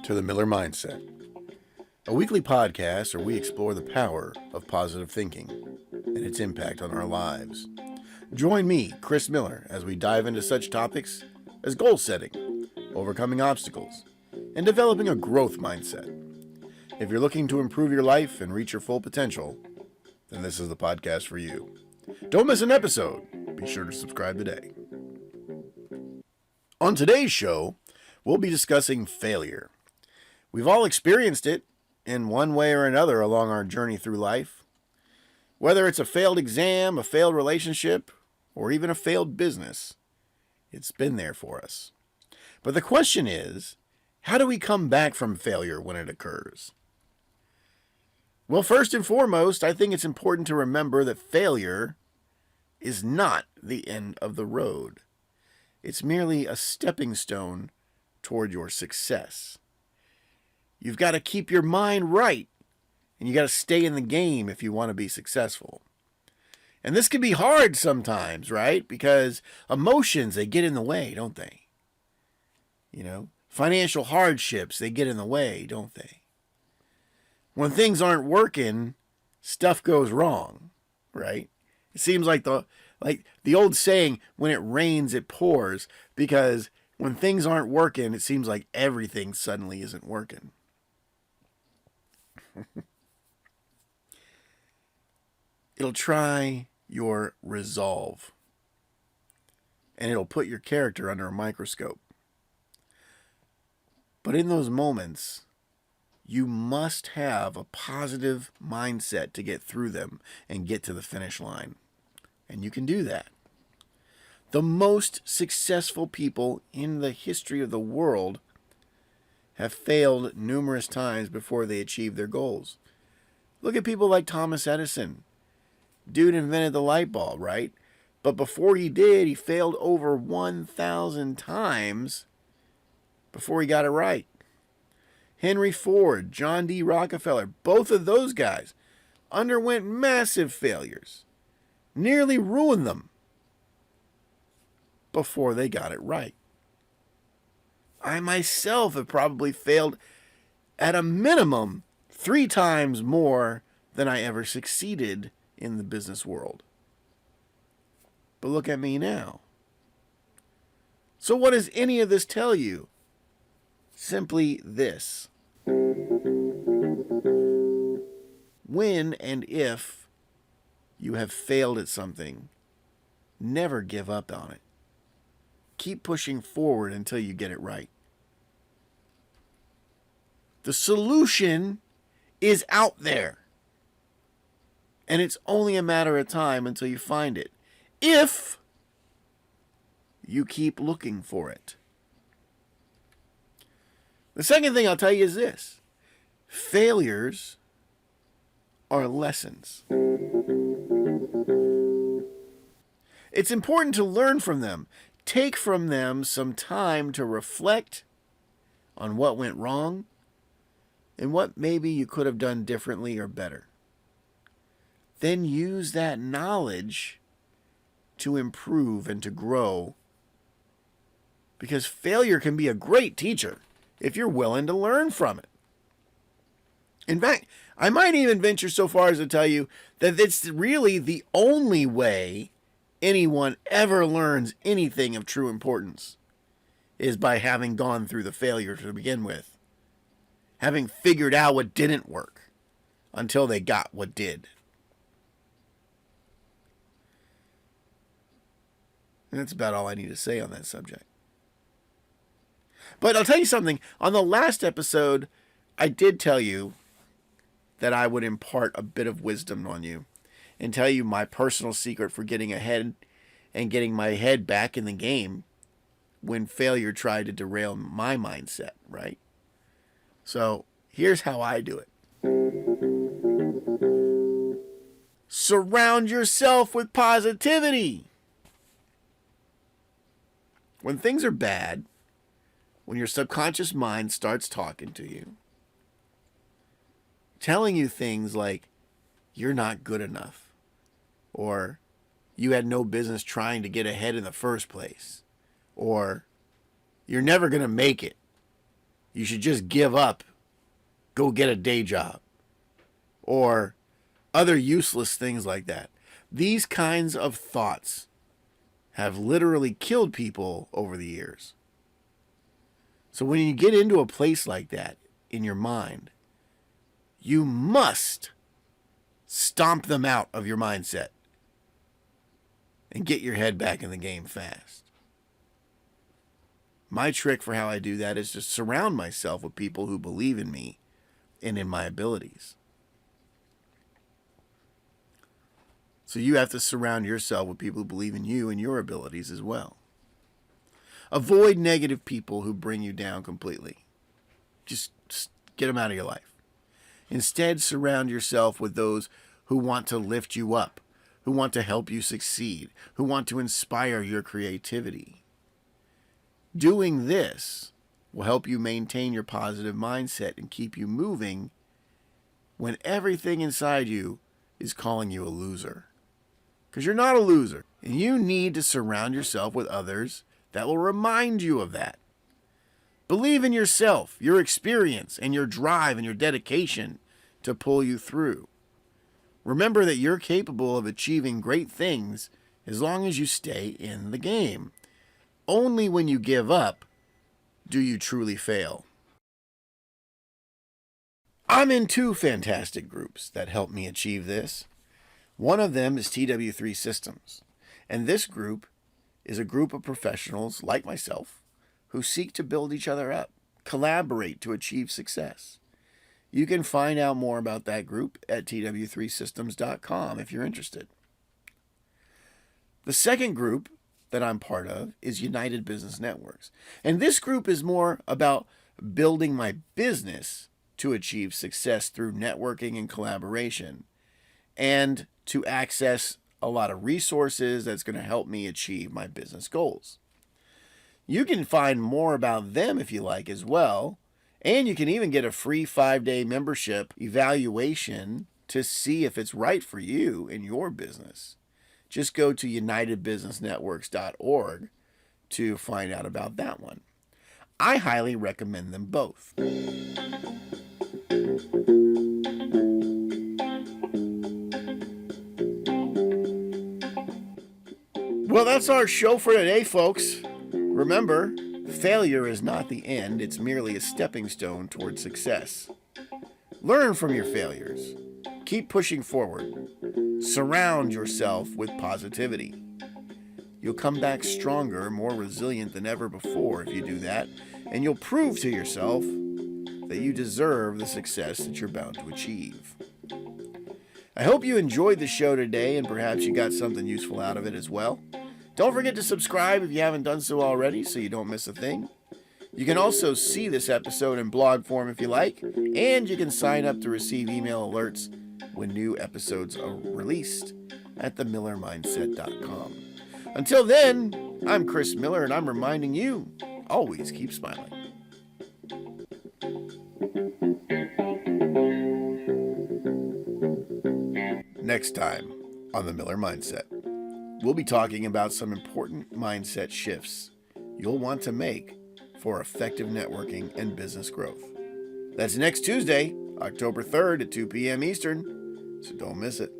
to the Miller Mindset, a weekly podcast where we explore the power of positive thinking and its impact on our lives. Join me, Chris Miller, as we dive into such topics as goal setting, overcoming obstacles, and developing a growth mindset. If you're looking to improve your life and reach your full potential, then this is the podcast for you. Don't miss an episode. Be sure to subscribe today. On today's show, we'll be discussing failure. We've all experienced it in one way or another along our journey through life. Whether it's a failed exam, a failed relationship, or even a failed business, it's been there for us. But the question is, how do we come back from failure when it occurs? Well, first and foremost, I think it's important to remember that failure is not the end of the road. It's merely a stepping stone toward your success. You've got to keep your mind right, and you got to stay in the game if you want to be successful. And this can be hard sometimes, right? Because emotions, they get in the way, don't they? Financial hardships, they get in the way, don't they? When things aren't working, stuff goes wrong, right? It seems like the old saying, when it rains, it pours, because when things aren't working, it seems like everything suddenly isn't working. It'll try your resolve, and it'll put your character under a microscope. But in those moments, you must have a positive mindset to get through them and get to the finish line. And you can do that. The most successful people in the history of the world have failed numerous times before they achieved their goals. Look at people like Thomas Edison. Dude invented the light bulb, right? But before he did, he failed over 1,000 times before he got it right. Henry Ford, John D. Rockefeller, both of those guys underwent massive failures, nearly ruined them before they got it right. I myself have probably failed at a minimum 3 times more than I ever succeeded in the business world. But look at me now. So what does any of this tell you? Simply this. When and if you have failed at something, never give up on it. Keep pushing forward until you get it right. The solution is out there. And it's only a matter of time until you find it. If you keep looking for it. The second thing I'll tell you is this. Failures are lessons. It's important to learn from them. Take from them some time to reflect on what went wrong and what maybe you could have done differently or better. Then use that knowledge to improve and to grow, because failure can be a great teacher if you're willing to learn from it. In fact, I might even venture so far as to tell you that it's really the only way anyone ever learns anything of true importance is by having gone through the failure to begin with, having figured out what didn't work until they got what did. And that's about all I need to say on that subject. But I'll tell you something. On the last episode, I did tell you that I would impart a bit of wisdom on you and tell you my personal secret for getting ahead and getting my head back in the game when failure tried to derail my mindset, right? So here's how I do it. Surround yourself with positivity. When things are bad, when your subconscious mind starts talking to you, telling you things like, you're not good enough, or you had no business trying to get ahead in the first place, or you're never going to make it, you should just give up, go get a day job, or other useless things like that. These kinds of thoughts have literally killed people over the years. So when you get into a place like that in your mind, you must stomp them out of your mindset and get your head back in the game fast. My trick for how I do that is to surround myself with people who believe in me and in my abilities. So you have to surround yourself with people who believe in you and your abilities as well. Avoid negative people who bring you down completely. Just get them out of your life. Instead, surround yourself with those who want to lift you up, who want to help you succeed, who want to inspire your creativity. Doing this will help you maintain your positive mindset and keep you moving when everything inside you is calling you a loser. Because you're not a loser. And you need to surround yourself with others that will remind you of that. Believe in yourself, your experience, and your drive and your dedication to pull you through. Remember that you're capable of achieving great things as long as you stay in the game. Only when you give up do you truly fail. I'm in 2 fantastic groups that help me achieve this. One of them is TW3 Systems, and this group is a group of professionals like myself who seek to build each other up, collaborate to achieve success. You can find out more about that group at tw3systems.com if you're interested. The second group that I'm part of is United Business Networks, and this group is more about building my business to achieve success through networking and collaboration, and to access a lot of resources that's going to help me achieve my business goals. You can find more about them if you like as well, and you can even get a free 5-day membership evaluation to see if it's right for you and your business. Just go to unitedbusinessnetworks.org to find out about that one. I highly recommend them both. Well, that's our show for today, folks. Remember, failure is not the end. It's merely a stepping stone toward success. Learn from your failures. Keep pushing forward. Surround yourself with positivity. You'll come back stronger, more resilient than ever before if you do that, and you'll prove to yourself that you deserve the success that you're bound to achieve. I hope you enjoyed the show today and perhaps you got something useful out of it as well. Don't forget to subscribe if you haven't done so already so you don't miss a thing. You can also see this episode in blog form if you like, and you can sign up to receive email alerts when new episodes are released at themillermindset.com. Until then, I'm Chris Miller, and I'm reminding you, always keep smiling. Next time on The Miller Mindset, we'll be talking about some important mindset shifts you'll want to make for effective networking and business growth. That's next Tuesday, October 3rd at 2 p.m. Eastern, so don't miss it.